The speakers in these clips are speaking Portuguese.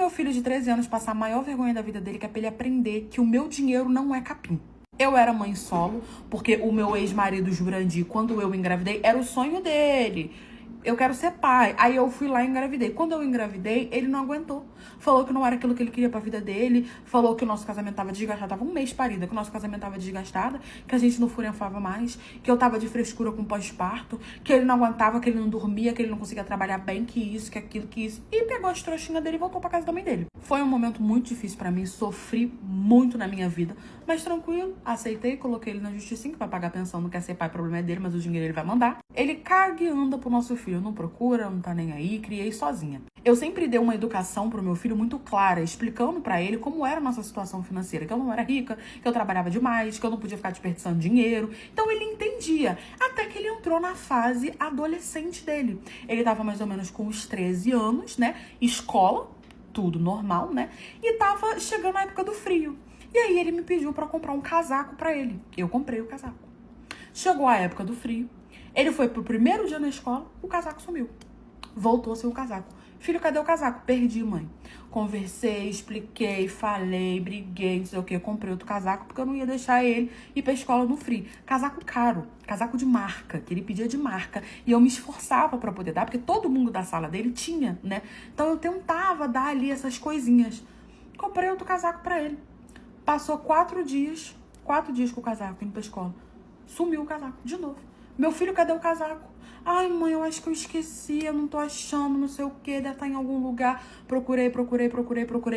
meu filho de 13 anos passar a maior vergonha da vida dele, que é pra ele aprender que o meu dinheiro não é capim. Eu era mãe solo, porque o meu ex-marido Jurandir, quando eu engravidei, era o sonho dele. Eu quero ser pai. Aí eu fui lá e engravidei. Quando eu engravidei, ele não aguentou. Falou que não era aquilo que ele queria pra vida dele. Falou que o nosso casamento tava desgastado. Tava um mês parida, que o nosso casamento tava desgastado. Que a gente não furenfava mais. Que eu tava de frescura com pós-parto. Que ele não aguentava, que ele não dormia, que ele não conseguia trabalhar bem, que isso, que aquilo, que isso. E pegou as trouxinhas dele e voltou pra casa da mãe dele. Foi um momento muito difícil pra mim. Sofri muito na minha vida. Mas tranquilo, aceitei, coloquei ele na justiça, que vai pagar pensão, não quer ser pai, o problema é dele, mas o dinheiro ele vai mandar. Ele caga e anda pro nosso filho, não procura, não tá nem aí, criei sozinha. Eu sempre dei uma educação pro meu filho muito clara, explicando pra ele como era a nossa situação financeira, que eu não era rica, que eu trabalhava demais, que eu não podia ficar desperdiçando dinheiro. Então ele entendia, até que ele entrou na fase adolescente dele. Ele tava mais ou menos com uns 13 anos, né, escola, tudo normal, né, e tava chegando a época do frio. E aí ele me pediu pra comprar um casaco pra ele. Eu comprei o casaco. Chegou a época do frio. Ele foi pro primeiro dia na escola, o casaco sumiu. Voltou sem o casaco. Filho, cadê o casaco? Perdi, mãe. Conversei, expliquei, falei, briguei, não sei o que. Comprei outro casaco porque eu não ia deixar ele ir pra escola no frio. Casaco caro, casaco de marca, que ele pedia de marca. E eu me esforçava pra poder dar, porque todo mundo da sala dele tinha, né? Então eu tentava dar ali essas coisinhas. Comprei outro casaco pra ele. Passou 4 dias com o casaco indo pra escola. Sumiu o casaco, de novo. Meu filho, cadê o casaco? Ai, mãe, eu acho que eu esqueci, eu não tô achando, não sei o que, deve estar em algum lugar. Procurei,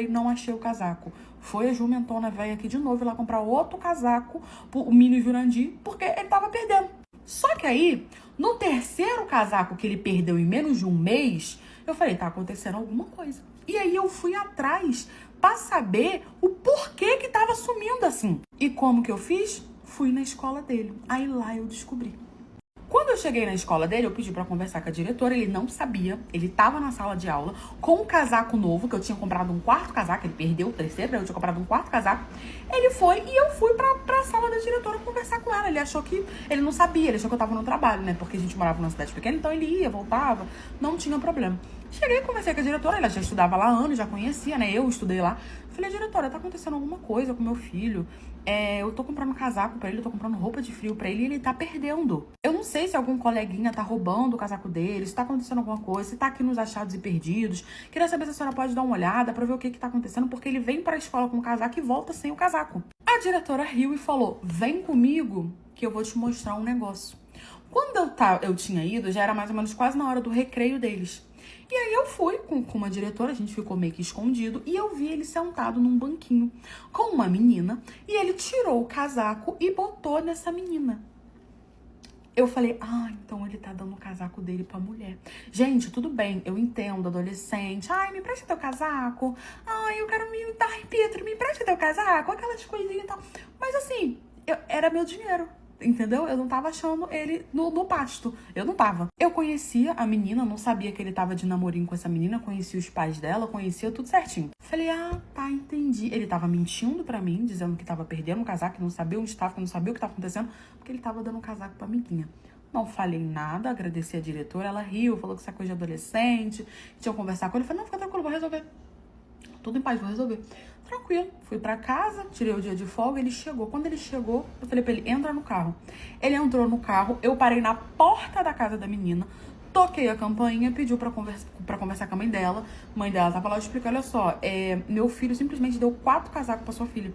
não achei o casaco. Foi a jumentona velha aqui de novo ir lá comprar outro casaco pro mini Jurandir, porque ele tava perdendo. Só que aí, no terceiro casaco que ele perdeu em menos de um mês, eu falei, tá acontecendo alguma coisa. E aí eu fui atrás pra saber o porquê que tava sumindo assim. E como que eu fiz? Fui na escola dele. Aí lá eu descobri. Quando eu cheguei na escola dele, eu pedi pra conversar com a diretora, ele não sabia, ele tava na sala de aula com um casaco novo, que eu tinha comprado um quarto casaco, ele perdeu o terceiro, eu tinha comprado um quarto casaco. Ele foi e eu fui pra sala da diretora conversar com ela. Ele achou que, ele não sabia, ele achou que eu tava no trabalho, né, porque a gente morava numa cidade pequena, então ele ia, voltava, não tinha problema. Cheguei, conversei com a diretora, ela já estudava lá há anos, já conhecia, né, eu estudei lá. Falei, diretora, tá acontecendo alguma coisa com meu filho? Eu tô comprando casaco pra ele, eu tô comprando roupa de frio pra ele e ele tá perdendo. Eu não sei se algum coleguinha tá roubando o casaco dele, se tá acontecendo alguma coisa, se tá aqui nos achados e perdidos. Queria saber se a senhora pode dar uma olhada pra ver o que tá acontecendo, porque ele vem pra escola com o casaco e volta sem o casaco. A diretora riu e falou, vem comigo que eu vou te mostrar um negócio. Quando eu tinha ido, já era mais ou menos quase na hora do recreio deles. E aí eu fui com uma diretora, a gente ficou meio que escondido, e eu vi ele sentado num banquinho com uma menina, e ele tirou o casaco e botou nessa menina. Eu falei, então ele tá dando o casaco dele pra mulher. Gente, tudo bem, eu entendo, adolescente. Ai, me empresta teu casaco. Ai, eu quero me... Ai, Pedro, me empresta teu casaco. Aquelas coisinhas e tal. Mas assim, era meu dinheiro. Entendeu? Eu não tava achando ele no pasto. Eu não tava. Eu conhecia a menina, não sabia que ele tava de namorinho com essa menina, conhecia os pais dela, conhecia tudo certinho. Falei, tá, entendi. Ele tava mentindo pra mim, dizendo que tava perdendo o casaco, que não sabia onde estava, que não sabia o que tava acontecendo, porque ele tava dando um casaco pra amiguinha. Não falei nada, agradeci a diretora, ela riu, falou que essa coisa de adolescente, tinha que conversar com ele. Eu falei, não, fica tranquilo, vou resolver. Tudo em paz, vou resolver. Tranquilo, fui pra casa, tirei o dia de folga, ele chegou. Quando ele chegou, eu falei pra ele, entra no carro. Ele entrou no carro, eu parei na porta da casa da menina, toquei a campainha, pediu pra conversar com a mãe dela. Mãe dela tava lá, eu expliquei, olha só, meu filho simplesmente deu 4 casacos pra sua filha.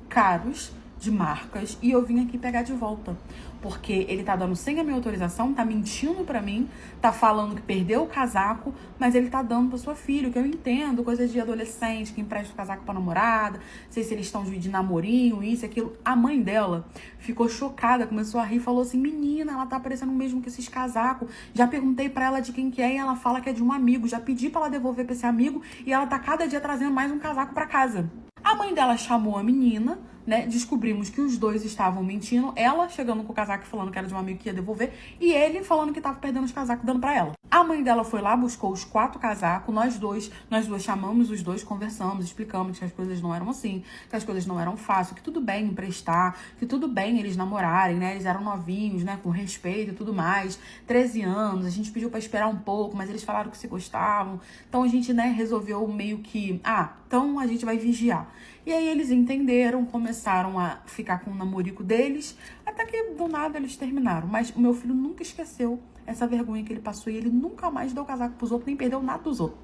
Caros, de marcas, e eu vim aqui pegar de volta. Porque ele tá dando sem a minha autorização, tá mentindo pra mim, tá falando que perdeu o casaco, mas ele tá dando pra sua filha, que eu entendo, coisa de adolescente, que empresta o casaco pra namorada, não sei se eles estão de namorinho, isso, aquilo. A mãe dela ficou chocada, começou a rir, falou assim, menina, ela tá parecendo mesmo que esses casacos. Já perguntei pra ela de quem que é e ela fala que é de um amigo. Já pedi pra ela devolver pra esse amigo e ela tá cada dia trazendo mais um casaco pra casa. A mãe dela chamou a menina, né, descobrimos que os dois estavam mentindo. Ela chegando com o casaco falando que era de um amigo que ia devolver, e ele falando que tava perdendo os casacos dando pra ela. A mãe dela foi lá, buscou os 4 casacos, nós duas chamamos os dois, conversamos, explicamos que as coisas não eram assim, que as coisas não eram fáceis, que tudo bem emprestar, que tudo bem eles namorarem, né, eles eram novinhos, né, com respeito e tudo mais, 13 anos, a gente pediu pra esperar um pouco, mas eles falaram que se gostavam, então a gente, né, resolveu meio que, então a gente vai vigiar. E aí eles entenderam, começaram a ficar com o namorico deles, até que do nada eles terminaram. Mas o meu filho nunca esqueceu essa vergonha que ele passou e ele nunca mais deu casaco pros outros, nem perdeu nada dos outros.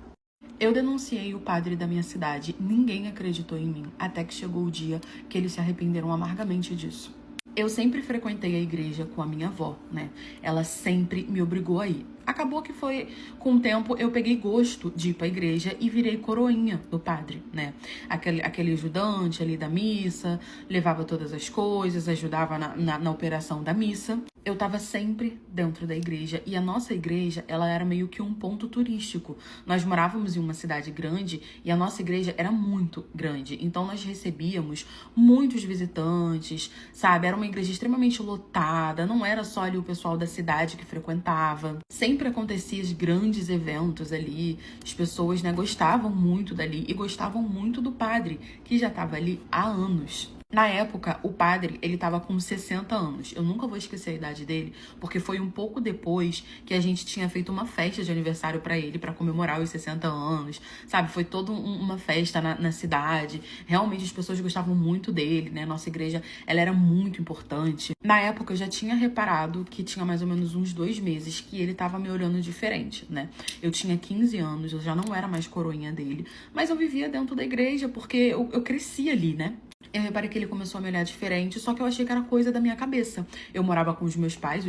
Eu denunciei o padre da minha cidade, ninguém acreditou em mim, até que chegou o dia que eles se arrependeram amargamente disso. Eu sempre frequentei a igreja com a minha avó, né? Ela sempre me obrigou a ir. Acabou que foi, com o tempo, eu peguei gosto de ir pra igreja e virei coroinha do padre, né? Aquele ajudante ali da missa, levava todas as coisas, ajudava na operação da missa. Eu tava sempre dentro da igreja e a nossa igreja, ela era meio que um ponto turístico. Nós morávamos em uma cidade grande e a nossa igreja era muito grande. Então nós recebíamos muitos visitantes, sabe? Era uma igreja extremamente lotada, não era só ali o pessoal da cidade que frequentava. Sempre acontecia grandes eventos ali, as pessoas, né, gostavam muito dali e gostavam muito do padre, que já estava ali há anos. Na época, o padre, ele tava com 60 anos. Eu nunca vou esquecer a idade dele, porque foi um pouco depois que a gente tinha feito uma festa de aniversário pra ele, pra comemorar os 60 anos, sabe? Foi toda uma festa na cidade. Realmente as pessoas gostavam muito dele, né? Nossa igreja, ela era muito importante. Na época, eu já tinha reparado que tinha mais ou menos uns 2 meses que ele tava me olhando diferente, né? Eu tinha 15 anos, eu já não era mais coroinha dele, mas eu vivia dentro da igreja porque eu cresci ali, né? Eu reparei que ele começou a me olhar diferente, só que eu achei que era coisa da minha cabeça. Eu morava com os meus pais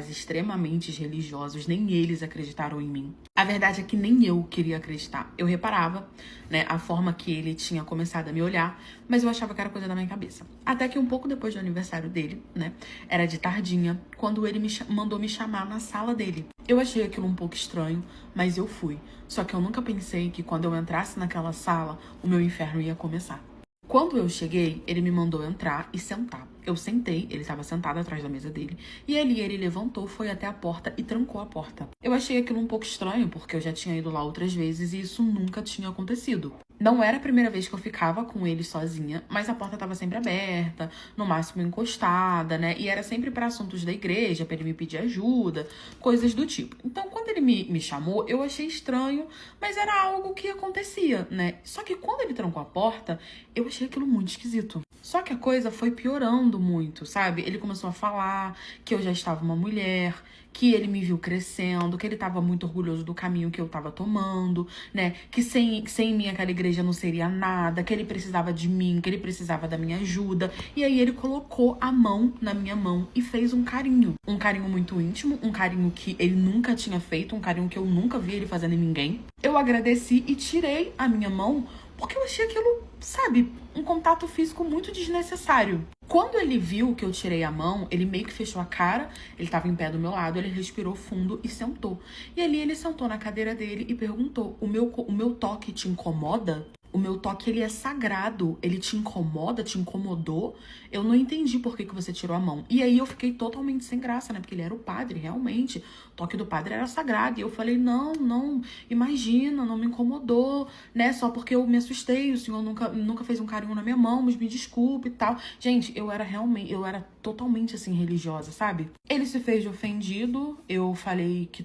extremamente religiosos, nem eles acreditaram em mim. A verdade é que nem eu queria acreditar. Eu reparava, né, a forma que ele tinha começado a me olhar, mas eu achava que era coisa da minha cabeça. Até que um pouco depois do aniversário dele, né, era de tardinha, quando ele mandou me chamar na sala dele. Eu achei aquilo um pouco estranho, mas eu fui. Só que eu nunca pensei que quando eu entrasse naquela sala, o meu inferno ia começar. Quando eu cheguei, ele me mandou entrar e sentar. Eu sentei, ele estava sentado atrás da mesa dele, e ele levantou, foi até a porta e trancou a porta. Eu achei aquilo um pouco estranho, porque eu já tinha ido lá outras vezes e isso nunca tinha acontecido. Não era a primeira vez que eu ficava com ele sozinha, mas a porta estava sempre aberta, no máximo encostada, né? E era sempre para assuntos da igreja, para ele me pedir ajuda, coisas do tipo. Então, quando ele me chamou, eu achei estranho, mas era algo que acontecia, né? Só que quando ele trancou a porta, eu achei aquilo muito esquisito. Só que a coisa foi piorando muito, sabe? Ele começou a falar que eu já estava uma mulher, que ele me viu crescendo, que ele estava muito orgulhoso do caminho que eu estava tomando, né? Que sem mim aquela igreja não seria nada, que ele precisava de mim, que ele precisava da minha ajuda. E aí ele colocou a mão na minha mão e fez um carinho. Um carinho muito íntimo, um carinho que ele nunca tinha feito, um carinho que eu nunca vi ele fazendo em ninguém. Eu agradeci e tirei a minha mão porque eu achei aquilo, sabe, um contato físico muito desnecessário. Quando ele viu que eu tirei a mão, ele meio que fechou a cara, ele tava em pé do meu lado, ele respirou fundo e sentou. E ali ele sentou na cadeira dele e perguntou: o meu toque te incomoda? O meu toque, ele é sagrado, ele te incomoda, te incomodou? Eu não entendi por que você tirou a mão. E aí eu fiquei totalmente sem graça, né? Porque ele era o padre, realmente. O toque do padre era sagrado. E eu falei, não, imagina, não me incomodou, né? Só porque eu me assustei, o senhor nunca fez um carinho na minha mão, mas me desculpe e tal. Gente, eu era totalmente, assim, religiosa, sabe? Ele se fez de ofendido, eu falei que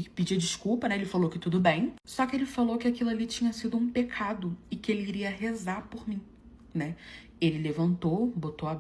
pedia desculpa, né? Ele falou que tudo bem. Só que ele falou que aquilo ali tinha sido um pecado e que ele iria rezar por mim, né? Ele levantou, botou a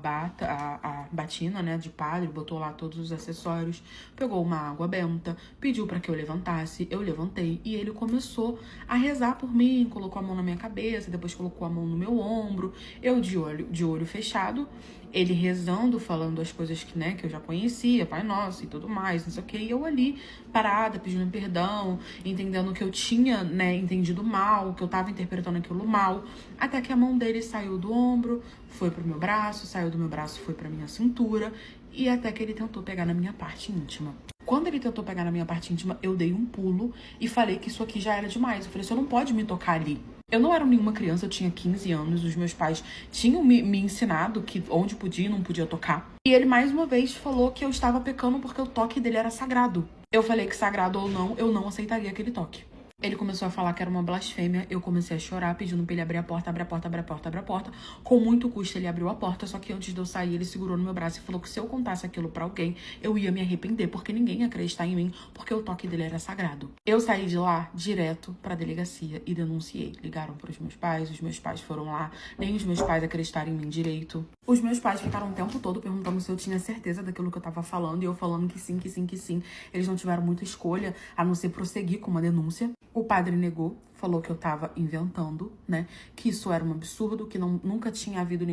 batina, né, de padre, botou lá todos os acessórios, pegou uma água benta, pediu para que eu levantasse, eu levantei e ele começou a rezar por mim, colocou a mão na minha cabeça, depois colocou a mão no meu ombro, eu de olho fechado, ele rezando, falando as coisas que, né, que eu já conhecia, Pai Nosso e tudo mais, não sei o que, e eu ali parada, pedindo perdão, entendendo que eu tinha, né, entendido mal, que eu tava interpretando aquilo mal, até que a mão dele saiu do ombro, foi pro meu braço, saiu do meu braço, foi pra minha cintura, e até que ele tentou pegar na minha parte íntima. Quando ele tentou pegar na minha parte íntima, eu dei um pulo e falei que isso aqui já era demais. Eu falei, você não pode me tocar ali. Eu não era nenhuma criança, eu tinha 15 anos, os meus pais tinham me ensinado que onde podia e não podia tocar. E ele mais uma vez falou que eu estava pecando porque o toque dele era sagrado. Eu falei que sagrado ou não, eu não aceitaria aquele toque. Ele começou a falar que era uma blasfêmia, eu comecei a chorar, pedindo pra ele abrir a porta, abrir a porta, abrir a porta, abrir a porta. Com muito custo ele abriu a porta, só que antes de eu sair, ele segurou no meu braço e falou que se eu contasse aquilo pra alguém, eu ia me arrepender, porque ninguém ia acreditar em mim, porque o toque dele era sagrado. Eu saí de lá direto pra delegacia e denunciei. Ligaram pros meus pais, os meus pais foram lá, nem os meus pais acreditaram em mim direito. Os meus pais ficaram o tempo todo perguntando se eu tinha certeza daquilo que eu tava falando, e eu falando que sim, que sim, que sim. Eles não tiveram muita escolha, a não ser prosseguir com uma denúncia. O padre negou, falou que eu tava inventando, né? Que isso era um absurdo, que nunca tinha havido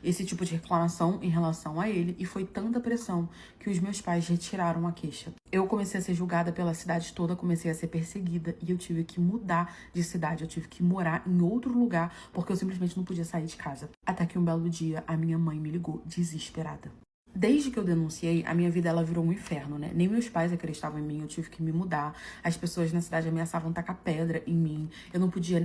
esse tipo de reclamação em relação a ele. E foi tanta pressão que os meus pais retiraram a queixa. Eu comecei a ser julgada pela cidade toda, comecei a ser perseguida e eu tive que mudar de cidade. Eu tive que morar em outro lugar porque eu simplesmente não podia sair de casa. Até que um belo dia a minha mãe me ligou desesperada. Desde que eu denunciei, a minha vida ela virou um inferno, né? Nem meus pais acreditavam em mim, eu tive que me mudar. As pessoas na cidade ameaçavam tacar pedra em mim. Eu não podia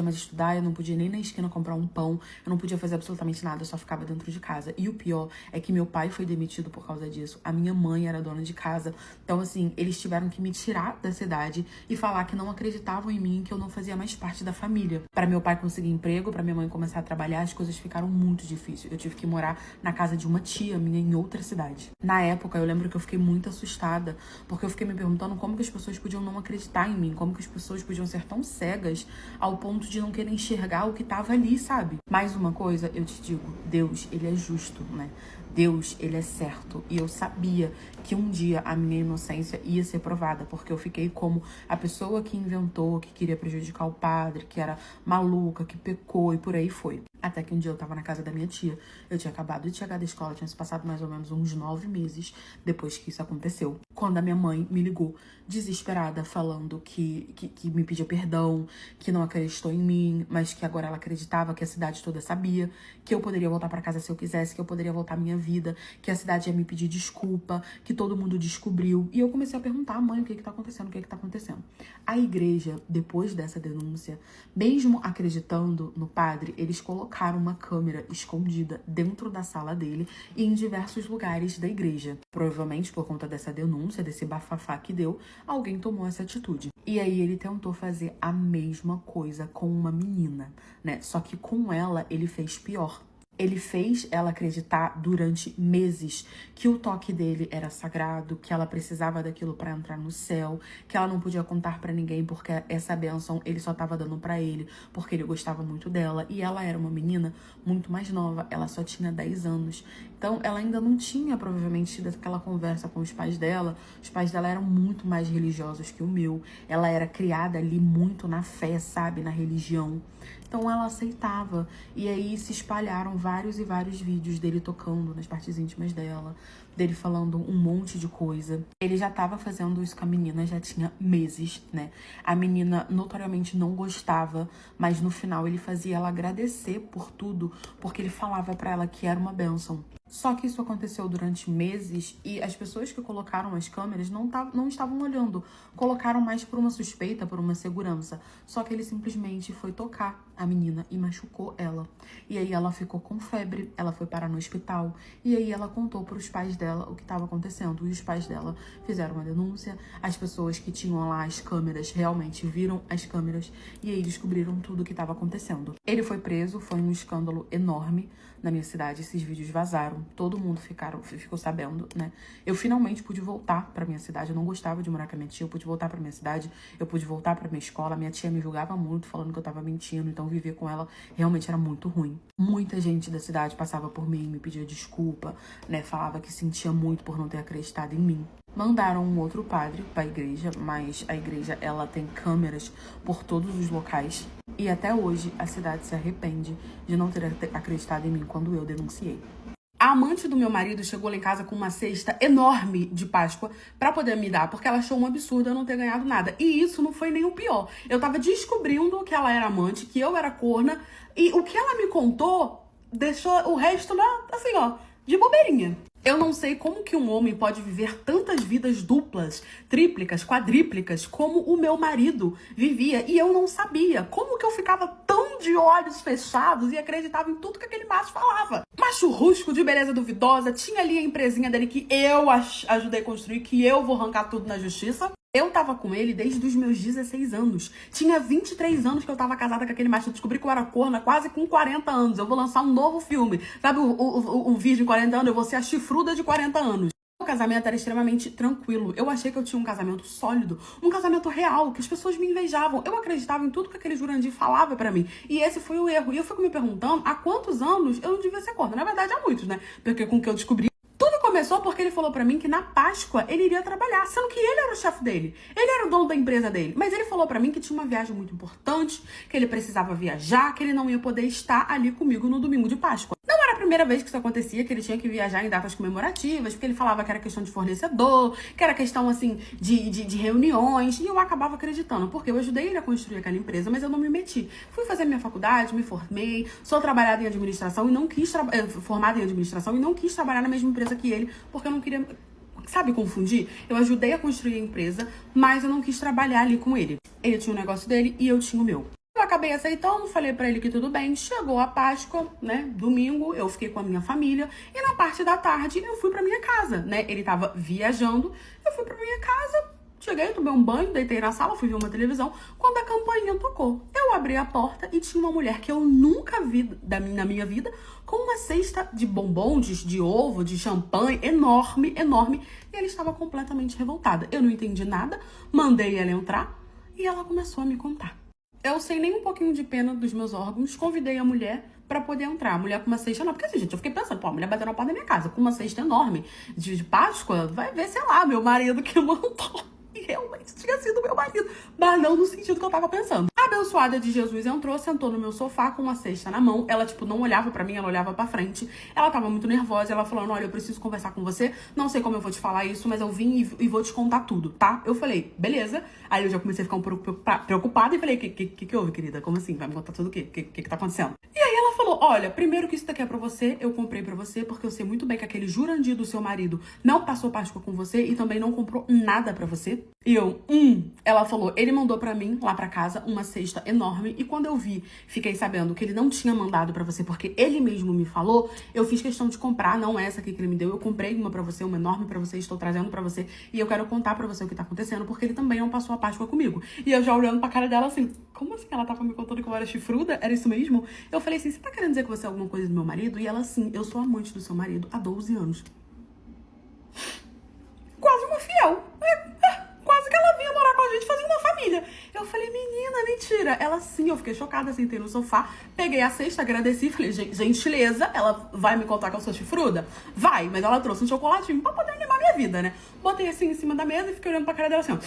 mais estudar, eu não podia nem na esquina comprar um pão, eu não podia fazer absolutamente nada, eu só ficava dentro de casa. E o pior é que meu pai foi demitido por causa disso. A minha mãe era dona de casa. Então, assim, eles tiveram que me tirar da cidade e falar que não acreditavam em mim, que eu não fazia mais parte da família. Para meu pai conseguir emprego, para minha mãe começar a trabalhar, as coisas ficaram muito difíceis. Eu tive que morar na casa de uma tia minha em outra cidade. Na época, eu lembro que eu fiquei muito assustada, porque eu fiquei me perguntando como que as pessoas podiam não acreditar em mim, como que as pessoas podiam ser tão cegas ao ponto de não querer enxergar o que tava ali, sabe? Mais uma coisa, eu te digo, Deus, ele é justo, né? Deus, ele é certo. E eu sabia que um dia a minha inocência ia ser provada, porque eu fiquei como a pessoa que inventou, que queria prejudicar o padre, que era maluca, que pecou e por aí foi. Até que um dia eu tava na casa da minha tia. Eu tinha acabado de chegar da escola, tinha se passado mais ou menos uns 9 meses depois que isso aconteceu. Quando a minha mãe me ligou, desesperada, falando que me pedia perdão, que não acreditou em mim, mas que agora ela acreditava, que a cidade toda sabia, que eu poderia voltar pra casa se eu quisesse, que eu poderia voltar à minha vida, que a cidade ia me pedir desculpa, que todo mundo descobriu. E eu comecei a perguntar, mãe, o que tá acontecendo? O que tá acontecendo? A igreja, depois dessa denúncia, mesmo acreditando no padre, eles colocaram uma câmera escondida dentro da sala dele e em diversos lugares da igreja. Provavelmente por conta dessa denúncia, desse bafafá que deu, alguém tomou essa atitude. E aí ele tentou fazer a mesma coisa com uma menina, né? Só que com ela ele fez pior. Ele fez ela acreditar durante meses que o toque dele era sagrado, que ela precisava daquilo para entrar no céu, que ela não podia contar para ninguém porque essa bênção ele só tava dando para ele, porque ele gostava muito dela. E ela era uma menina muito mais nova, ela só tinha 10 anos. Então ela ainda não tinha provavelmente tido aquela conversa com os pais dela. Os pais dela eram muito mais religiosos que o meu. Ela era criada ali muito na fé, sabe, na religião. Então ela aceitava. E aí se espalharam vários e vários vídeos dele tocando nas partes íntimas dela, dele falando um monte de coisa. Ele já tava fazendo isso com a menina, já tinha meses, né? A menina notoriamente não gostava, mas no final ele fazia ela agradecer por tudo, porque ele falava pra ela que era uma bênção. Só que isso aconteceu durante meses e as pessoas que colocaram as câmeras não estavam olhando. Colocaram mais por uma suspeita, por uma segurança. Só que ele simplesmente foi tocar a menina e machucou ela. E aí ela ficou com febre, ela foi parar no hospital. E aí ela contou para os pais dela o que estava acontecendo. E os pais dela fizeram uma denúncia. As pessoas que tinham lá as câmeras realmente viram as câmeras. E aí descobriram tudo o que estava acontecendo. Ele foi preso, foi um escândalo enorme na minha cidade. Esses vídeos vazaram. Todo mundo ficou sabendo, né? Eu finalmente pude voltar pra minha cidade. Eu não gostava de morar com a minha tia. Eu pude voltar pra minha cidade. Eu pude voltar pra minha escola. Minha tia me julgava muito, falando que eu tava mentindo. Então viver com ela realmente era muito ruim. Muita gente da cidade passava por mim, me pedia desculpa, né? Falava que sentia muito por não ter acreditado em mim. Mandaram um outro padre pra igreja, mas a igreja, ela tem câmeras por todos os locais. E até hoje, a cidade se arrepende de não ter acreditado em mim quando eu denunciei. A amante do meu marido chegou lá em casa com uma cesta enorme de Páscoa pra poder me dar, porque ela achou um absurdo eu não ter ganhado nada. E isso não foi nem o pior. Eu tava descobrindo que ela era amante, que eu era corna, e o que ela me contou deixou o resto, assim, ó, de bobeirinha. Eu não sei como que um homem pode viver tantas vidas duplas, tríplicas, quadríplicas, como o meu marido vivia. E eu não sabia. Como que eu ficava tão de olhos fechados e acreditava em tudo que aquele macho falava? Macho rústico, de beleza duvidosa, tinha ali a empresinha dele que eu ajudei a construir, que eu vou arrancar tudo na justiça. Eu tava com ele desde os meus 16 anos. Tinha 23 anos que eu tava casada com aquele macho. Eu descobri que eu era corna quase com 40 anos. Eu vou lançar um novo filme. Sabe o vídeo de 40 anos? Eu vou ser a chifruda de 40 anos. O casamento era extremamente tranquilo. Eu achei que eu tinha um casamento sólido. Um casamento real, que as pessoas me invejavam. Eu acreditava em tudo que aquele Jurandir falava pra mim. E esse foi o erro. E eu fico me perguntando há quantos anos eu não devia ser corna. Na verdade, há muitos, né? Porque com o que eu descobri, tudo começou porque ele falou pra mim que na Páscoa ele iria trabalhar, sendo que ele era o chefe dele. Ele era o dono da empresa dele. Mas ele falou pra mim que tinha uma viagem muito importante, que ele precisava viajar, que ele não ia poder estar ali comigo no domingo de Páscoa. Não era a primeira vez que isso acontecia, que ele tinha que viajar em datas comemorativas, porque ele falava que era questão de fornecedor, que era questão, assim, de reuniões. E eu acabava acreditando, porque eu ajudei ele a construir aquela empresa, mas eu não me meti. Fui fazer minha faculdade, me formei, sou trabalhada em administração e não quis formada em administração e não quis trabalhar na mesma empresa que ele, porque eu não queria, sabe, confundir? Eu ajudei a construir a empresa, mas eu não quis trabalhar ali com ele. Ele tinha o negócio dele e eu tinha o meu. Eu acabei aceitando, falei pra ele que tudo bem. Chegou a Páscoa, né, domingo, eu fiquei com a minha família e na parte da tarde eu fui pra minha casa, né? Ele tava viajando, eu fui pra minha casa. Cheguei, tomei um banho, deitei na sala, fui ver uma televisão, quando a campainha tocou. Eu abri a porta e tinha uma mulher que eu nunca vi na minha vida, com uma cesta de bombons, de ovo, de champanhe, enorme, enorme. E ela estava completamente revoltada. Eu não entendi nada, mandei ela entrar e ela começou a me contar. Eu sem nem um pouquinho de pena dos meus órgãos, convidei a mulher pra poder entrar. A mulher com uma cesta enorme. Porque assim, gente, eu fiquei pensando, pô, a mulher bateu na porta da minha casa com uma cesta enorme de Páscoa, vai ver, sei lá, meu marido que mandou. E realmente tinha sido meu marido. Mas não no sentido que eu tava pensando. A abençoada de Jesus entrou, sentou no meu sofá com uma cesta na mão. Ela, tipo, não olhava pra mim, ela olhava pra frente. Ela tava muito nervosa, ela falando, olha, eu preciso conversar com você. Não sei como eu vou te falar isso, mas eu vim e vou te contar tudo, tá? Eu falei, beleza. Aí eu já comecei a ficar um pouco preocupada e falei, que houve, querida? Como assim? Vai me contar tudo o quê? O que tá acontecendo? E aí ela falou, olha, primeiro que isso daqui é pra você, eu comprei pra você, porque eu sei muito bem que aquele Jurandir do seu marido não passou Páscoa com você e também não comprou nada pra você. E eu, ela falou, ele mandou pra mim, lá pra casa, uma cesta enorme. E quando eu vi, fiquei sabendo que ele não tinha mandado pra você, porque ele mesmo me falou, eu fiz questão de comprar, não essa aqui que ele me deu. Eu comprei uma pra você, uma enorme pra você, estou trazendo pra você. E eu quero contar pra você o que tá acontecendo, porque ele também não passou a Páscoa comigo. E eu já olhando pra cara dela assim, como assim? Ela tava me contando que eu era chifruda? Era isso mesmo? Eu falei assim, você tá querendo dizer que você é alguma coisa do meu marido? E ela, sim, eu sou amante do seu marido há 12 anos. Quase uma fiel. Quase que ela vinha morar com a gente, fazia uma família. Eu falei, menina, mentira. Ela, sim, eu fiquei chocada, sentei no sofá, peguei a cesta, agradeci, falei, gentileza, ela vai me contar que eu sou chifruda? Vai, mas ela trouxe um chocolatinho pra poder animar minha vida, né? Botei assim em cima da mesa e fiquei olhando pra cara dela assim, ó.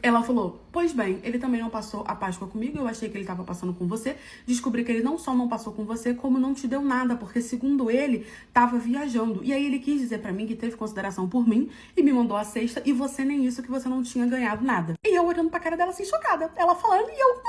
Ela falou, pois bem, ele também não passou a Páscoa comigo, eu achei que ele tava passando com você, descobri que ele não só não passou com você, como não te deu nada, porque segundo ele, tava viajando. E aí ele quis dizer pra mim que teve consideração por mim e me mandou a cesta, e você nem isso, que você não tinha ganhado nada. E eu olhando pra cara dela assim, chocada, ela falando e eu...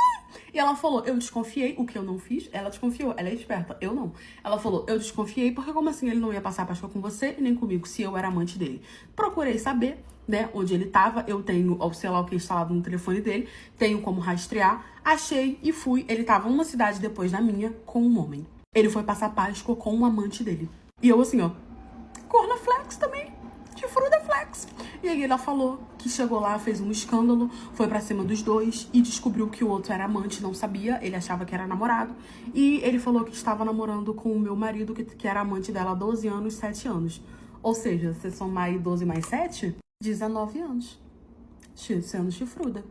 E ela falou, eu desconfiei, o que eu não fiz, ela desconfiou, ela é esperta, eu não. Ela falou, eu desconfiei, porque como assim ele não ia passar a Páscoa com você e nem comigo, se eu era amante dele? Procurei saber, né, onde ele tava, eu tenho, sei lá o que instalado no telefone dele, tenho como rastrear, achei e fui. Ele tava uma cidade depois da minha com um homem. Ele foi passar Páscoa com um amante dele. E eu assim, ó, corna flex também, chifruda flex. E aí ela falou que chegou lá, fez um escândalo, foi pra cima dos dois e descobriu que o outro era amante, não sabia, ele achava que era namorado. E ele falou que estava namorando com o meu marido, que era amante dela há 12 anos, 7 anos. Ou seja, se somar aí 12 mais 7, 19 anos, sendo chifruda.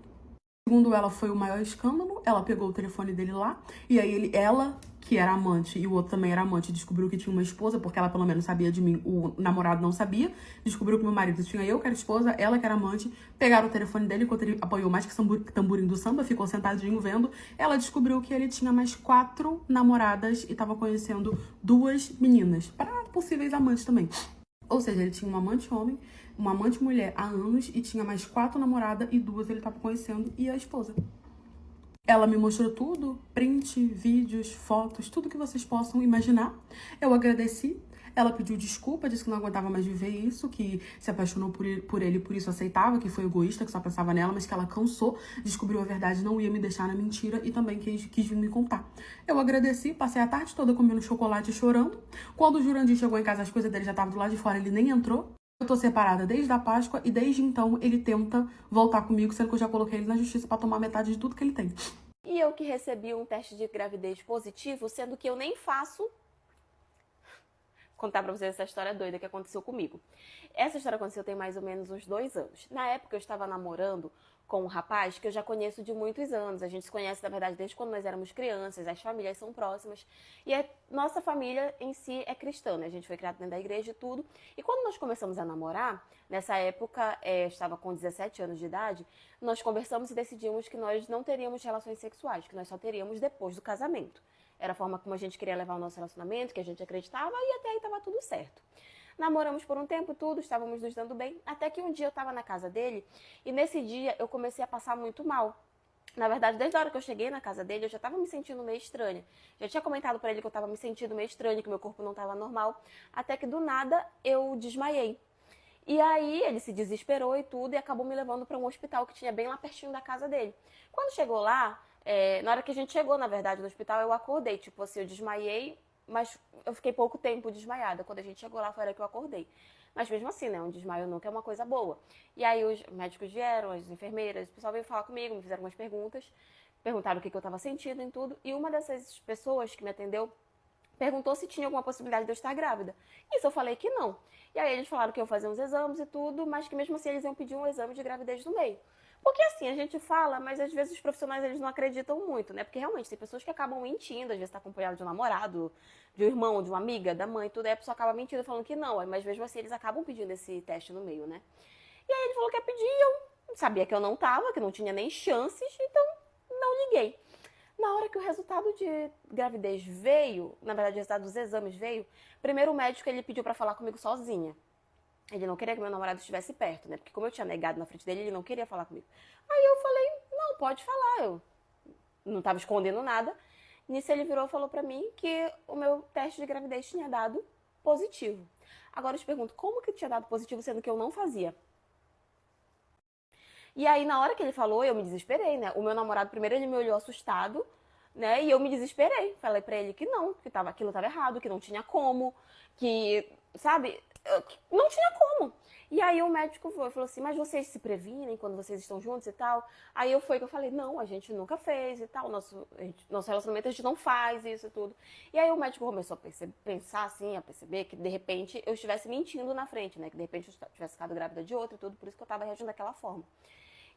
Segundo ela, foi o maior escândalo. Ela pegou o telefone dele lá. E aí ela, que era amante, e o outro também era amante, descobriu que tinha uma esposa, porque ela pelo menos sabia de mim, o namorado não sabia. Descobriu que meu marido tinha eu, que era esposa, ela que era amante. Pegaram o telefone dele, enquanto ele apoiou mais que tamborim do samba, ficou sentadinho vendo. Ela descobriu que ele tinha mais 4 namoradas e tava conhecendo 2 meninas, para possíveis amantes também. Ou seja, ele tinha um amante homem, uma amante mulher há anos e tinha mais 4 namoradas e 2 ele tava conhecendo e a esposa. Ela me mostrou tudo, print, vídeos, fotos, tudo que vocês possam imaginar. Eu agradeci. Ela pediu desculpa, disse que não aguentava mais viver isso, que se apaixonou por ele, por isso aceitava, que foi egoísta, que só pensava nela, mas que ela cansou, descobriu a verdade, não ia me deixar na mentira e também quis vir me contar. Eu agradeci, passei a tarde toda comendo chocolate e chorando. Quando o Jurandir chegou em casa, as coisas dele já estavam do lado de fora, ele nem entrou. Eu tô separada desde a Páscoa e desde então ele tenta voltar comigo, sendo que eu já coloquei ele na justiça pra tomar metade de tudo que ele tem. E eu que recebi um teste de gravidez positivo, sendo que eu nem faço. Contar pra vocês essa história doida que aconteceu comigo. Essa história aconteceu tem mais ou menos uns 2 anos. Na época eu estava namorando com um rapaz que eu já conheço de muitos anos. A gente se conhece, na verdade, desde quando nós éramos crianças, as famílias são próximas. E nossa família em si é cristã, né? A gente foi criado dentro da igreja e tudo. E quando nós começamos a namorar, nessa época eu estava com 17 anos de idade, nós conversamos e decidimos que nós não teríamos relações sexuais, que nós só teríamos depois do casamento. Era a forma como a gente queria levar o nosso relacionamento, que a gente acreditava, e até aí estava tudo certo. Namoramos por um tempo, tudo, estávamos nos dando bem, até que um dia eu estava na casa dele, e nesse dia eu comecei a passar muito mal. Na verdade, desde a hora que eu cheguei na casa dele, eu já estava me sentindo meio estranha. Já tinha comentado para ele que eu estava me sentindo meio estranha, que meu corpo não estava normal, até que do nada eu desmaiei. E aí ele se desesperou e tudo, e acabou me levando para um hospital que tinha bem lá pertinho da casa dele. Quando chegou lá, na hora que a gente chegou, na verdade, no hospital, eu acordei. Tipo assim, eu desmaiei, mas eu fiquei pouco tempo desmaiada. Quando a gente chegou lá, foi a hora que eu acordei. Mas mesmo assim, né, um desmaio nunca é uma coisa boa. E aí os médicos vieram, as enfermeiras, o pessoal veio falar comigo, me fizeram algumas perguntas, perguntaram o que eu estava sentindo e tudo. E uma dessas pessoas que me atendeu perguntou se tinha alguma possibilidade de eu estar grávida. Isso eu falei que não. E aí eles falaram que iam fazer uns exames e tudo, mas que mesmo assim eles iam pedir um exame de gravidez no meio. Porque assim, a gente fala, mas às vezes os profissionais eles não acreditam muito, né? Porque realmente tem pessoas que acabam mentindo, às vezes tá acompanhado de um namorado, de um irmão, de uma amiga, da mãe, tudo, aí a pessoa acaba mentindo falando que não, mas mesmo assim eles acabam pedindo esse teste no meio, né? E aí ele falou que ia pedir, eu sabia que eu não tava, que não tinha nem chances, então não liguei. Na hora que o resultado de gravidez veio, na verdade o resultado dos exames veio, primeiro o médico ele pediu pra falar comigo sozinha. Ele não queria que meu namorado estivesse perto, né? Porque como eu tinha negado na frente dele, ele não queria falar comigo. Aí eu falei, não, pode falar, eu não tava escondendo nada. Nisso ele virou e falou pra mim que o meu teste de gravidez tinha dado positivo. Agora eu te pergunto, como que tinha dado positivo sendo que eu não fazia? E aí, na hora que ele falou, eu me desesperei, né? O meu namorado, primeiro, ele me olhou assustado, né? E eu me desesperei. Falei pra ele que não, que aquilo tava errado, que não tinha como, que, sabe, que não tinha como. E aí o médico falou assim, mas vocês se previnem quando vocês estão juntos e tal? Aí eu falei, não, a gente nunca fez e tal, nosso relacionamento a gente não faz isso e tudo. E aí o médico começou a pensar assim, a perceber que de repente eu estivesse mentindo na frente, né? Que de repente eu tivesse ficado grávida de outro e tudo, por isso que eu tava reagindo daquela forma.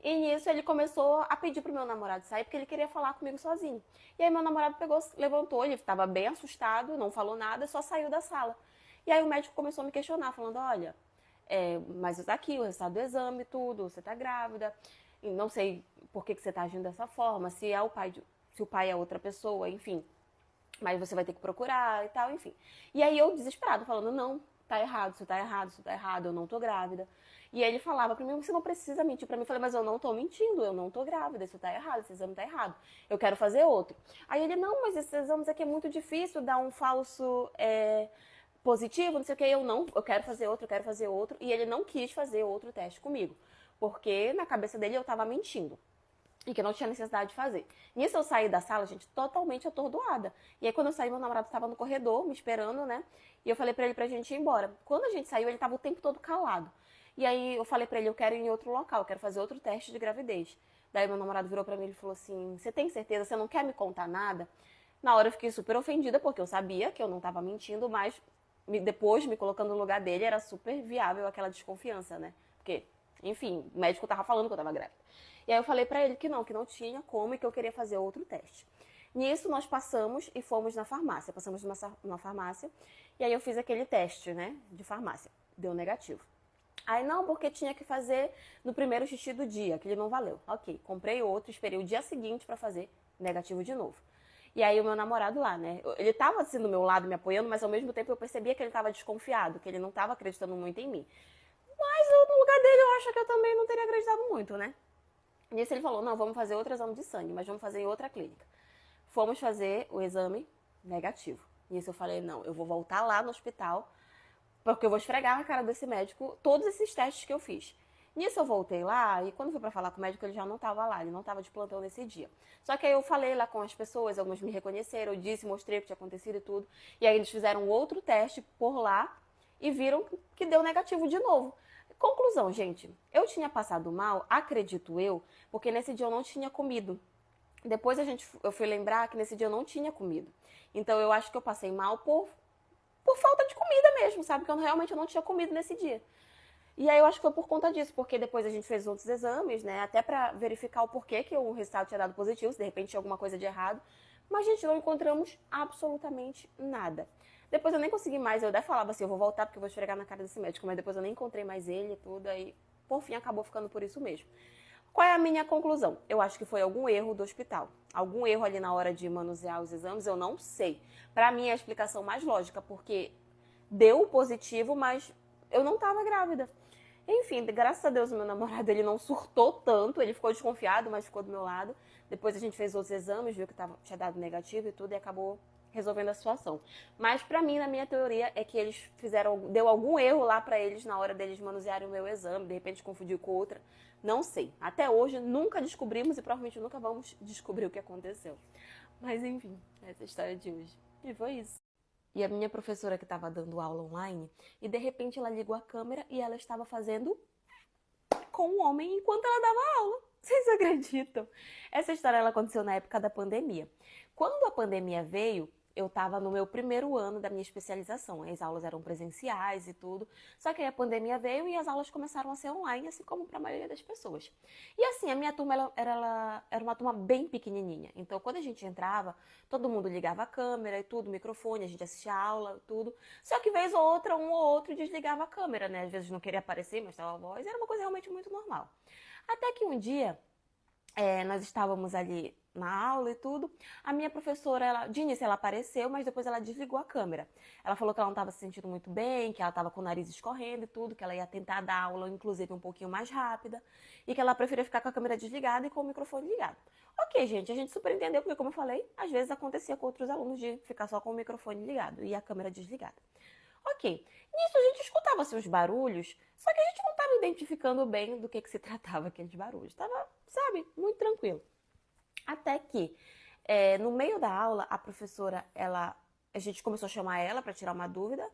E nisso ele começou a pedir pro meu namorado sair, porque ele queria falar comigo sozinho. E aí meu namorado pegou, levantou, ele estava bem assustado, não falou nada, só saiu da sala. E aí o médico começou a me questionar, falando, olha, mas tá aqui o resultado do exame, tudo, você tá grávida, e não sei por que você tá agindo dessa forma, se o pai é outra pessoa, enfim. Mas você vai ter que procurar e tal, enfim. E aí eu desesperado, falando, não, tá errado, isso tá errado, isso tá errado, eu não tô grávida. E aí ele falava pra mim, você não precisa mentir pra mim. Eu falei, mas eu não tô mentindo, eu não tô grávida, isso tá errado, esse exame tá errado. Eu quero fazer outro. Aí ele, não, mas esses exames aqui é muito difícil, dar um falso positivo, não sei o que. Eu quero fazer outro, eu quero fazer outro. E ele não quis fazer outro teste comigo. Porque na cabeça dele eu tava mentindo. E que eu não tinha necessidade de fazer. Nisso eu saí da sala, gente, totalmente atordoada. E aí quando eu saí, meu namorado estava no corredor, me esperando, né? E eu falei pra ele pra gente ir embora. Quando a gente saiu, ele tava o tempo todo calado. E aí eu falei pra ele, eu quero ir em outro local, eu quero fazer outro teste de gravidez. Daí meu namorado virou pra mim e falou assim, você tem certeza, você não quer me contar nada? Na hora eu fiquei super ofendida, porque eu sabia que eu não tava mentindo, mas depois, me colocando no lugar dele, era super viável aquela desconfiança, né? Porque, enfim, o médico tava falando que eu tava grávida. E aí eu falei pra ele que não tinha como e que eu queria fazer outro teste. Nisso nós passamos e fomos na farmácia. Passamos numa farmácia e aí eu fiz aquele teste, né, de farmácia. Deu negativo. Aí não, porque tinha que fazer no primeiro xixi do dia, aquele não valeu. Ok, comprei outro, esperei o dia seguinte pra fazer negativo de novo. E aí o meu namorado lá, né, ele tava assim do meu lado me apoiando, mas ao mesmo tempo eu percebia que ele tava desconfiado, que ele não tava acreditando muito em mim. Mas eu, no lugar dele eu acho que eu também não teria acreditado muito, né? Nisso ele falou, não, vamos fazer outro exame de sangue, mas vamos fazer em outra clínica. Fomos fazer o exame negativo. Nisso eu falei, não, eu vou voltar lá no hospital porque eu vou esfregar na cara desse médico todos esses testes que eu fiz. Nisso eu voltei lá e quando fui pra falar com o médico, ele já não tava lá, ele não tava de plantão nesse dia. Só que aí eu falei lá com as pessoas, algumas me reconheceram, eu disse, mostrei o que tinha acontecido e tudo. E aí eles fizeram outro teste por lá e viram que deu negativo de novo. Conclusão, gente, eu tinha passado mal, acredito eu, porque nesse dia eu não tinha comido. Depois eu fui lembrar que nesse dia eu não tinha comido. Então eu acho que eu passei mal por falta de comida mesmo, sabe? Que eu realmente não tinha comido nesse dia. E aí eu acho que foi por conta disso, porque depois a gente fez outros exames, né? Até pra verificar o porquê que o resultado tinha dado positivo, se de repente tinha alguma coisa de errado. Mas, gente, não encontramos absolutamente nada. Depois eu nem consegui mais, eu até falava assim, eu vou voltar porque eu vou esfregar na cara desse médico, mas depois eu nem encontrei mais ele e tudo, aí por fim acabou ficando por isso mesmo. Qual é a minha conclusão? Eu acho que foi algum erro do hospital. Algum erro ali na hora de manusear os exames, eu não sei. Pra mim é a explicação mais lógica, porque deu positivo, mas eu não tava grávida. Enfim, graças a Deus o meu namorado ele não surtou tanto, ele ficou desconfiado, mas ficou do meu lado. Depois a gente fez outros exames, viu que tinha dado negativo e tudo, e acabou resolvendo a situação. Mas pra mim, na minha teoria, é que eles deu algum erro lá pra eles na hora deles manusearem o meu exame, de repente confundiu com outra. Não sei. Até hoje nunca descobrimos e provavelmente nunca vamos descobrir o que aconteceu. Mas enfim, essa é a história de hoje. E foi isso. E a minha professora que estava dando aula online, e de repente ela ligou a câmera e ela estava fazendo com um homem enquanto ela dava aula. Vocês acreditam? Essa história ela aconteceu na época da pandemia. Quando a pandemia veio, eu estava no meu primeiro ano da minha especialização. As aulas eram presenciais e tudo. Só que aí a pandemia veio e as aulas começaram a ser online, assim como para a maioria das pessoas. E assim, a minha turma era uma turma bem pequenininha. Então, quando a gente entrava, todo mundo ligava a câmera e tudo, microfone, a gente assistia a aula, tudo. Só que vez ou outra, um ou outro desligava a câmera, né? Às vezes não queria aparecer, mas estava a voz. Era uma coisa realmente muito normal. Até que um dia, nós estávamos ali na aula e tudo. A minha professora, de início ela apareceu, mas depois ela desligou a câmera. Ela falou que ela não estava se sentindo muito bem, que ela estava com o nariz escorrendo e tudo, que ela ia tentar dar aula, inclusive, um pouquinho mais rápida, e que ela preferia ficar com a câmera desligada e com o microfone ligado. Ok, gente, a gente super entendeu, porque como eu falei, às vezes acontecia com outros alunos de ficar só com o microfone ligado e a câmera desligada. Ok, nisso a gente escutava assim, os barulhos, só que a gente não estava identificando bem do que se tratava aqueles barulhos. Estava, sabe, muito tranquilo. Até que, no meio da aula, a professora, a gente começou a chamar ela para tirar uma dúvida.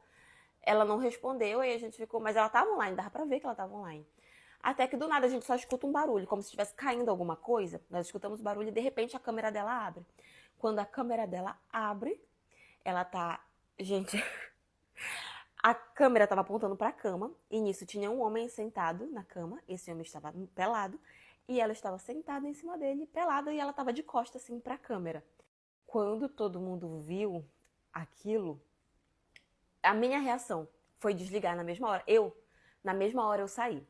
Ela não respondeu, aí a gente ficou, mas ela estava online, dava para ver que ela estava online. Até que do nada a gente só escuta um barulho, como se estivesse caindo alguma coisa. Nós escutamos o barulho e de repente a câmera dela abre. Quando a câmera dela abre, ela tá. Gente, a câmera estava apontando para a cama e nisso tinha um homem sentado na cama. Esse homem estava pelado. E ela estava sentada em cima dele, pelada, e ela estava de costas, assim, para a câmera. Quando todo mundo viu aquilo, a minha reação foi desligar na mesma hora. Na mesma hora, eu saí.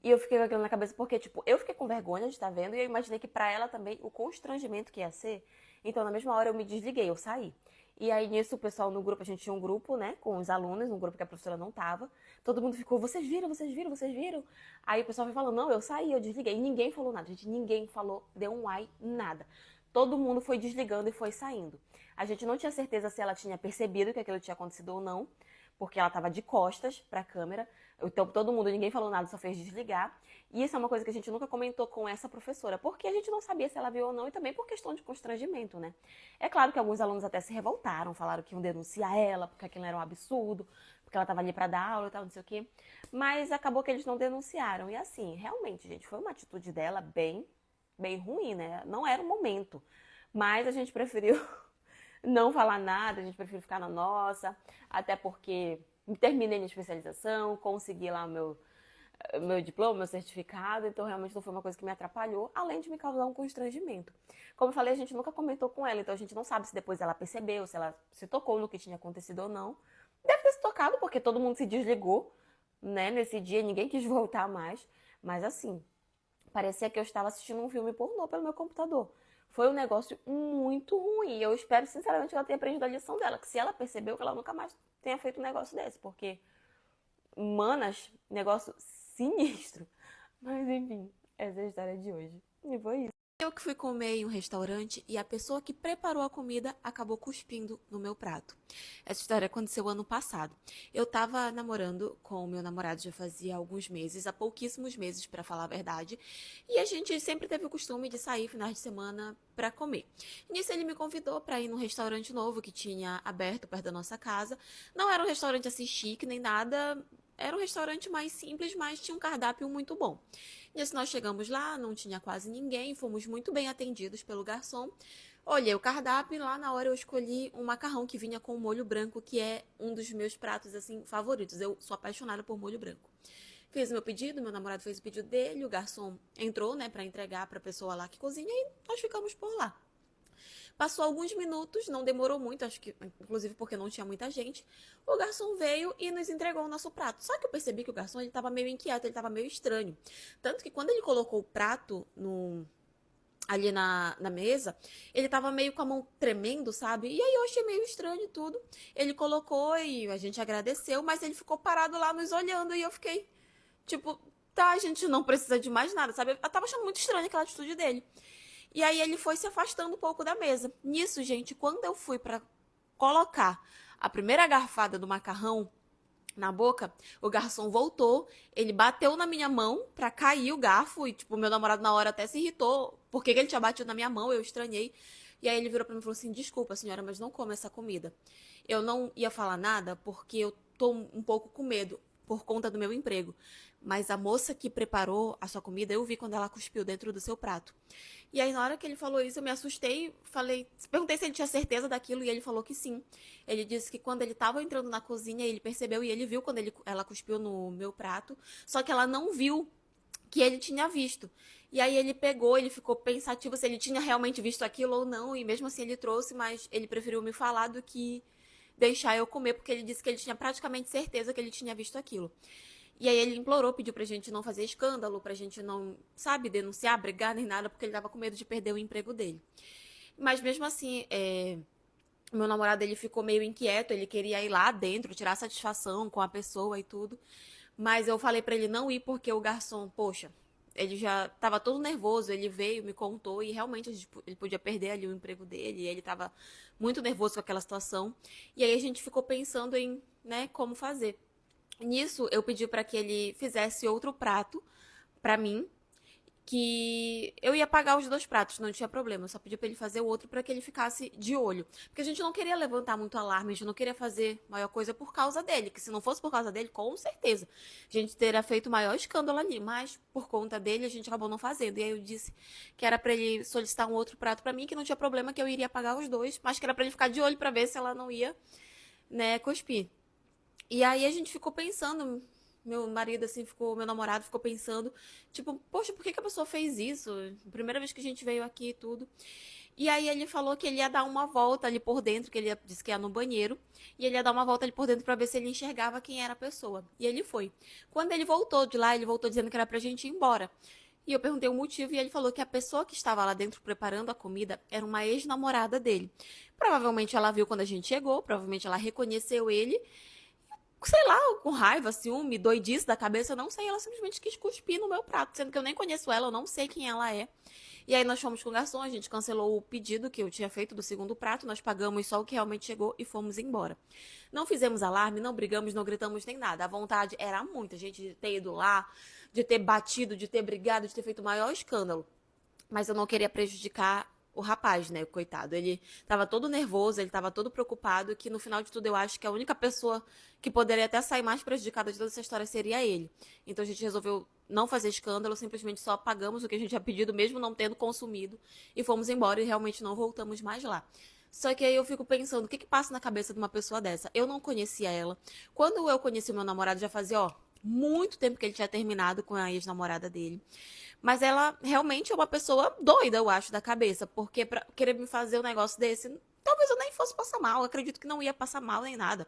E eu fiquei com aquilo na cabeça porque, tipo, eu fiquei com vergonha de estar vendo e eu imaginei que pra ela também o constrangimento que ia ser. Então, na mesma hora, eu me desliguei, eu saí. E aí, nisso, o pessoal no grupo, a gente tinha um grupo, né, com os alunos, um grupo que a professora não tava. Todo mundo ficou, vocês viram, vocês viram, vocês viram? Aí o pessoal foi falando, não, eu saí, eu desliguei. E ninguém falou nada, gente, ninguém falou, deu um ai, nada. Todo mundo foi desligando e foi saindo. A gente não tinha certeza se ela tinha percebido que aquilo tinha acontecido ou não, porque ela tava de costas pra câmera. Então, todo mundo, ninguém falou nada, só fez desligar. E isso é uma coisa que a gente nunca comentou com essa professora, porque a gente não sabia se ela viu ou não, e também por questão de constrangimento, né? É claro que alguns alunos até se revoltaram, falaram que iam denunciar ela, porque aquilo era um absurdo, porque ela estava ali para dar aula e tal, não sei o quê. Mas acabou que eles não denunciaram. E assim, realmente, gente, foi uma atitude dela bem ruim, né? Não era o momento. Mas a gente preferiu não falar nada, a gente preferiu ficar na nossa, até porque terminei minha especialização, consegui lá o meu diploma, meu certificado, então realmente não foi uma coisa que me atrapalhou, além de me causar um constrangimento. Como eu falei, a gente nunca comentou com ela, então a gente não sabe se depois ela percebeu, se ela se tocou no que tinha acontecido ou não. Deve ter se tocado, porque todo mundo se desligou, né, nesse dia, ninguém quis voltar mais, mas assim, parecia que eu estava assistindo um filme pornô pelo meu computador. Foi um negócio muito ruim. Eu espero, sinceramente, que ela tenha aprendido a lição dela. Que se ela percebeu, que ela nunca mais tenha feito um negócio desse. Porque, manas, negócio sinistro. Mas, enfim, essa é a história de hoje. E foi isso. Eu que fui comer em um restaurante e a pessoa que preparou a comida acabou cuspindo no meu prato. Essa história aconteceu ano passado. Eu tava namorando com o meu namorado já fazia alguns meses, há pouquíssimos meses, pra falar a verdade, e a gente sempre teve o costume de sair finais de semana pra comer. Nisso ele me convidou pra ir num restaurante novo que tinha aberto perto da nossa casa. Não era um restaurante assim chique nem nada, era um restaurante mais simples, mas tinha um cardápio muito bom. Nisso nós chegamos lá, não tinha quase ninguém, fomos muito bem atendidos pelo garçom. Olhei o cardápio e lá na hora eu escolhi um macarrão que vinha com molho branco, que é um dos meus pratos assim favoritos. Eu sou apaixonada por molho branco. Fiz o meu pedido, meu namorado fez o pedido dele, o garçom entrou, né, para entregar para a pessoa lá que cozinha e nós ficamos por lá. Passou alguns minutos, não demorou muito, acho que inclusive porque não tinha muita gente. O garçom veio e nos entregou o nosso prato. Só que eu percebi que o garçom ele estava meio inquieto, ele estava meio estranho. Tanto que quando ele colocou o prato ali na mesa, ele tava meio com a mão tremendo, sabe? E aí eu achei meio estranho e tudo. Ele colocou e a gente agradeceu, mas ele ficou parado lá nos olhando e eu fiquei, tipo, tá, a gente não precisa de mais nada, sabe? Eu tava achando muito estranha aquela atitude dele. E aí ele foi se afastando um pouco da mesa. Nisso, gente, quando eu fui pra colocar a primeira garfada do macarrão na boca, o garçom voltou, ele bateu na minha mão pra cair o garfo e, tipo, meu namorado na hora até se irritou. Por que ele tinha batido na minha mão? Eu estranhei. E aí ele virou pra mim e falou assim, desculpa, senhora, mas não come essa comida. Eu não ia falar nada porque eu tô um pouco com medo por conta do meu emprego. Mas a moça que preparou a sua comida, eu vi quando ela cuspiu dentro do seu prato. E aí, na hora que ele falou isso, eu me assustei, perguntei se ele tinha certeza daquilo, e ele falou que sim. Ele disse que quando ele estava entrando na cozinha, ele percebeu e ele viu quando ela cuspiu no meu prato, só que ela não viu que ele tinha visto. E aí ele pegou, ele ficou pensativo se ele tinha realmente visto aquilo ou não, e mesmo assim ele trouxe, mas ele preferiu me falar do que deixar eu comer, porque ele disse que ele tinha praticamente certeza que ele tinha visto aquilo. E aí ele implorou, pediu pra gente não fazer escândalo, pra gente não, sabe, denunciar, brigar nem nada, porque ele tava com medo de perder o emprego dele. Mas mesmo assim, o meu namorado ele ficou meio inquieto, ele queria ir lá dentro, tirar satisfação com a pessoa e tudo. Mas eu falei pra ele não ir porque o garçom, poxa, ele já tava todo nervoso, ele veio, me contou e realmente ele podia perder ali o emprego dele, e ele tava muito nervoso com aquela situação. E aí a gente ficou pensando em, né, como fazer. Nisso, eu pedi para que ele fizesse outro prato para mim, que eu ia pagar os dois pratos, não tinha problema. Eu só pedi para ele fazer o outro para que ele ficasse de olho. Porque a gente não queria levantar muito alarme, a gente não queria fazer maior coisa por causa dele. Que se não fosse por causa dele, com certeza, a gente teria feito o maior escândalo ali. Mas por conta dele, a gente acabou não fazendo. E aí eu disse que era para ele solicitar um outro prato para mim, que não tinha problema, que eu iria pagar os dois. Mas que era para ele ficar de olho para ver se ela não ia, né, cuspir. E aí a gente ficou pensando, meu namorado ficou pensando, tipo, poxa, por que a pessoa fez isso? Primeira vez que a gente veio aqui e tudo. E aí ele falou que ele ia dar uma volta ali por dentro, que disse que ia no banheiro, e ele ia dar uma volta ali por dentro pra ver se ele enxergava quem era a pessoa. E ele foi. Quando ele voltou de lá, ele voltou dizendo que era pra gente ir embora. E eu perguntei o motivo e ele falou que a pessoa que estava lá dentro preparando a comida era uma ex-namorada dele. Provavelmente ela viu quando a gente chegou, provavelmente ela reconheceu ele, sei lá, com raiva, ciúme, doidice da cabeça, eu não sei, ela simplesmente quis cuspir no meu prato, sendo que eu nem conheço ela, eu não sei quem ela é. E aí nós fomos com o garçom, a gente cancelou o pedido que eu tinha feito do segundo prato, nós pagamos só o que realmente chegou e fomos embora. Não fizemos alarme, não brigamos, não gritamos nem nada. A vontade era muita, gente, de ter ido lá, de ter batido, de ter brigado, de ter feito o maior escândalo. Mas eu não queria prejudicar o rapaz, né, coitado. Ele tava todo nervoso, ele tava todo preocupado, que no final de tudo eu acho que a única pessoa que poderia até sair mais prejudicada de toda essa história seria ele. Então a gente resolveu não fazer escândalo, simplesmente só pagamos o que a gente tinha pedido, mesmo não tendo consumido, e fomos embora e realmente não voltamos mais lá. Só que aí eu fico pensando, o que passa na cabeça de uma pessoa dessa? Eu não conhecia ela. Quando eu conheci o meu namorado, já fazia, muito tempo que ele tinha terminado com a ex-namorada dele. Mas ela realmente é uma pessoa doida, eu acho, da cabeça. Porque pra querer me fazer um negócio desse, talvez eu nem fosse passar mal. Eu acredito que não ia passar mal nem nada.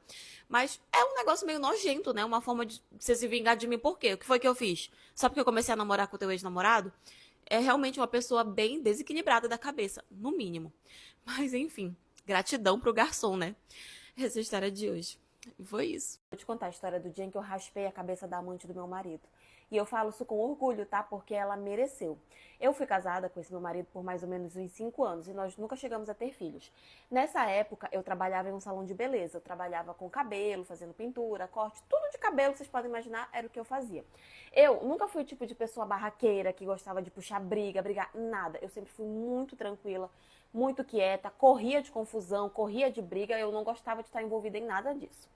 Mas é um negócio meio nojento, né? Uma forma de você se vingar de mim. Por quê? O que foi que eu fiz? Só porque eu comecei a namorar com o teu ex-namorado? É realmente uma pessoa bem desequilibrada da cabeça, no mínimo. Mas enfim, gratidão pro garçom, né? Essa é a história de hoje. E foi isso. Vou te contar a história do dia em que eu raspei a cabeça da amante do meu marido. E eu falo isso com orgulho, tá? Porque ela mereceu. Eu fui casada com esse meu marido por mais ou menos uns 5 anos e nós nunca chegamos a ter filhos. Nessa época, eu trabalhava em um salão de beleza. Eu trabalhava com cabelo, fazendo pintura, corte, tudo de cabelo que vocês podem imaginar era o que eu fazia. Eu nunca fui o tipo de pessoa barraqueira que gostava de puxar briga, brigar, nada. Eu sempre fui muito tranquila, muito quieta, corria de confusão, corria de briga. Eu não gostava de estar envolvida em nada disso.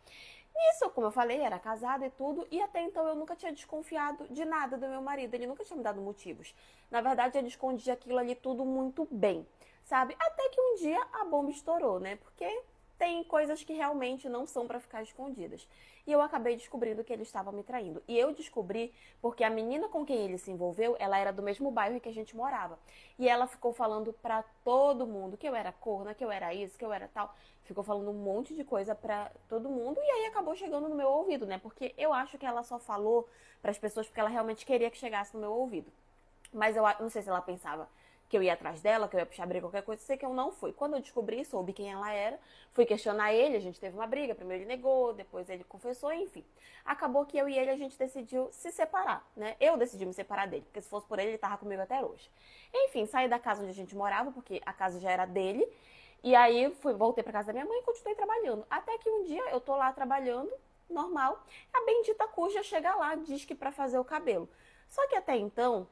Isso, como eu falei, era casada e tudo, e até então eu nunca tinha desconfiado de nada do meu marido, ele nunca tinha me dado motivos. Na verdade, ele escondia aquilo ali tudo muito bem, sabe? Até que um dia a bomba estourou, né? Porque tem coisas que realmente não são pra ficar escondidas. E eu acabei descobrindo que ele estava me traindo. E eu descobri porque a menina com quem ele se envolveu, ela era do mesmo bairro em que a gente morava. E ela ficou falando pra todo mundo que eu era corna, que eu era isso, que eu era tal. Ficou falando um monte de coisa pra todo mundo e aí acabou chegando no meu ouvido, né? Porque eu acho que ela só falou pras pessoas porque ela realmente queria que chegasse no meu ouvido. Mas eu não sei se ela pensava que eu ia atrás dela, que eu ia puxar briga, qualquer coisa, sei que eu não fui. Quando eu descobri, soube quem ela era, fui questionar ele, a gente teve uma briga, primeiro ele negou, depois ele confessou, enfim. Acabou que eu e ele, a gente decidiu se separar, né? Eu decidi me separar dele, porque se fosse por ele tava comigo até hoje. Enfim, saí da casa onde a gente morava, porque a casa já era dele, e aí voltei pra casa da minha mãe e continuei trabalhando. Até que um dia eu tô lá trabalhando, normal, a bendita cuja chega lá, diz que pra fazer o cabelo. Só que até então,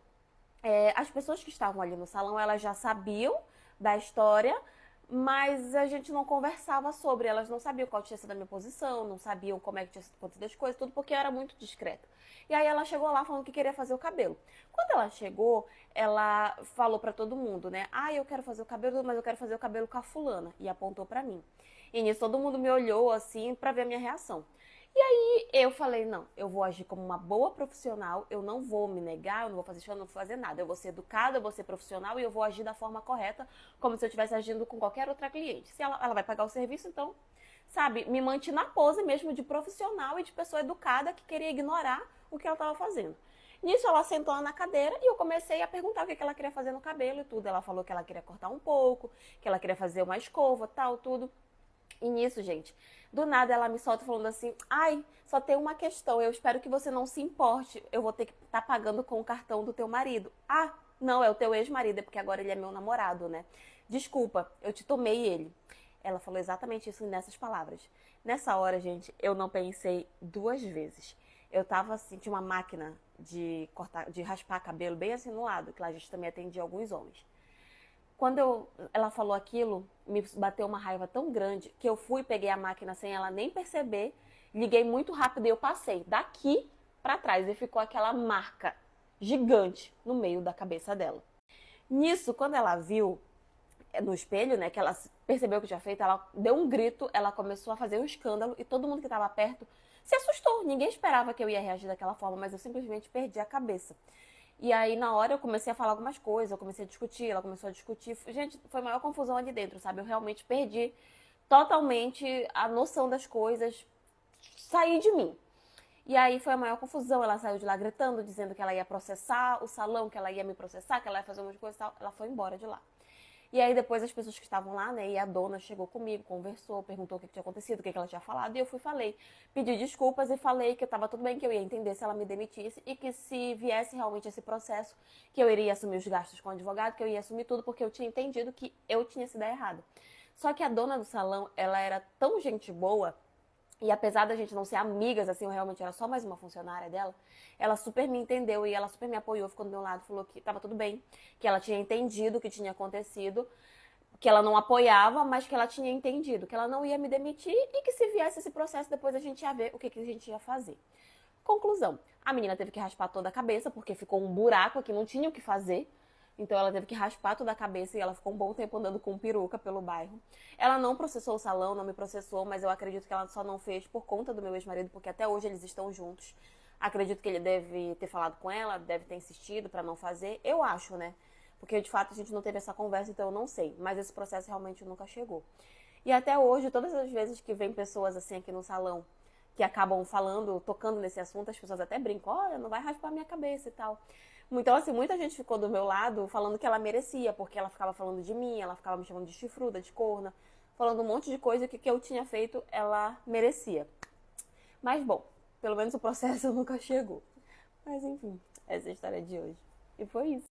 as pessoas que estavam ali no salão, elas já sabiam da história, mas a gente não conversava sobre. Elas não sabiam qual tinha sido a minha posição, não sabiam como é que tinha acontecido as coisas, tudo porque eu era muito discreta. E aí ela chegou lá falando que queria fazer o cabelo. Quando ela chegou, ela falou pra todo mundo, né? Ah, eu quero fazer o cabelo, mas eu quero fazer o cabelo com a fulana. E apontou pra mim. E nisso todo mundo me olhou assim pra ver a minha reação. E aí eu falei, não, eu vou agir como uma boa profissional, eu não vou me negar, eu não vou fazer show, eu não vou fazer nada. Eu vou ser educada, eu vou ser profissional e eu vou agir da forma correta, como se eu estivesse agindo com qualquer outra cliente. Se ela vai pagar o serviço, então, sabe, me mantive na pose mesmo de profissional e de pessoa educada que queria ignorar o que ela estava fazendo. Nisso ela sentou na cadeira e eu comecei a perguntar o que ela queria fazer no cabelo e tudo. Ela falou que ela queria cortar um pouco, que ela queria fazer uma escova, tal, tudo. E nisso, gente, do nada ela me solta falando assim, ai, só tem uma questão, eu espero que você não se importe, eu vou ter que estar pagando com o cartão do teu marido. Ah, não, é o teu ex-marido, é porque agora ele é meu namorado, né? Desculpa, eu te tomei ele. Ela falou exatamente isso nessas palavras. Nessa hora, gente, eu não pensei 2 vezes. Eu tava assim, tinha uma máquina de cortar, de raspar cabelo bem assim no lado, que lá a gente também atendia alguns homens. Quando ela falou aquilo, me bateu uma raiva tão grande que eu fui, peguei a máquina sem ela nem perceber, liguei muito rápido e eu passei daqui pra trás e ficou aquela marca gigante no meio da cabeça dela. Nisso, quando ela viu no espelho, né, que ela percebeu o que tinha feito, ela deu um grito, ela começou a fazer um escândalo e todo mundo que estava perto se assustou. Ninguém esperava que eu ia reagir daquela forma, mas eu simplesmente perdi a cabeça. E aí, na hora, eu comecei a falar algumas coisas, eu comecei a discutir, ela começou a discutir. Gente, foi a maior confusão ali dentro, sabe? Eu realmente perdi totalmente a noção das coisas, saí de mim. E aí foi a maior confusão, ela saiu de lá gritando, dizendo que ela ia processar o salão, que ela ia me processar, que ela ia fazer um monte de coisa e tal. Ela foi embora de lá. E aí depois as pessoas que estavam lá, né, e a dona chegou comigo, conversou, perguntou o que tinha acontecido, o que ela tinha falado, e eu fui falei, pedi desculpas e falei que estava tudo bem, que eu ia entender se ela me demitisse e que se viesse realmente esse processo, que eu iria assumir os gastos com o advogado, que eu ia assumir tudo, porque eu tinha entendido que eu tinha sido errada. Só que a dona do salão, ela era tão gente boa, e apesar da gente não ser amigas, assim, eu realmente era só mais uma funcionária dela, ela super me entendeu e ela super me apoiou, ficou do meu lado, falou que tava tudo bem, que ela tinha entendido o que tinha acontecido, que ela não apoiava, mas que ela tinha entendido, que ela não ia me demitir e que se viesse esse processo, depois a gente ia ver o que a gente ia fazer. Conclusão, a menina teve que raspar toda a cabeça, porque ficou um buraco aqui, não tinha o que fazer. Então ela teve que raspar toda a cabeça e ela ficou um bom tempo andando com peruca pelo bairro. Ela não processou o salão, não me processou, mas eu acredito que ela só não fez por conta do meu ex-marido, porque até hoje eles estão juntos. Acredito que ele deve ter falado com ela, deve ter insistido pra não fazer. Eu acho, né? Porque de fato a gente não teve essa conversa, então eu não sei. Mas esse processo realmente nunca chegou. E até hoje, todas as vezes que vem pessoas assim aqui no salão, que acabam falando, tocando nesse assunto, as pessoas até brincam, olha, não vai raspar minha cabeça e tal. Então, assim, muita gente ficou do meu lado falando que ela merecia, porque ela ficava falando de mim, ela ficava me chamando de chifruda, de corna, falando um monte de coisa que eu tinha feito, ela merecia. Mas, bom, pelo menos o processo nunca chegou. Mas enfim, essa é a história de hoje. E foi isso.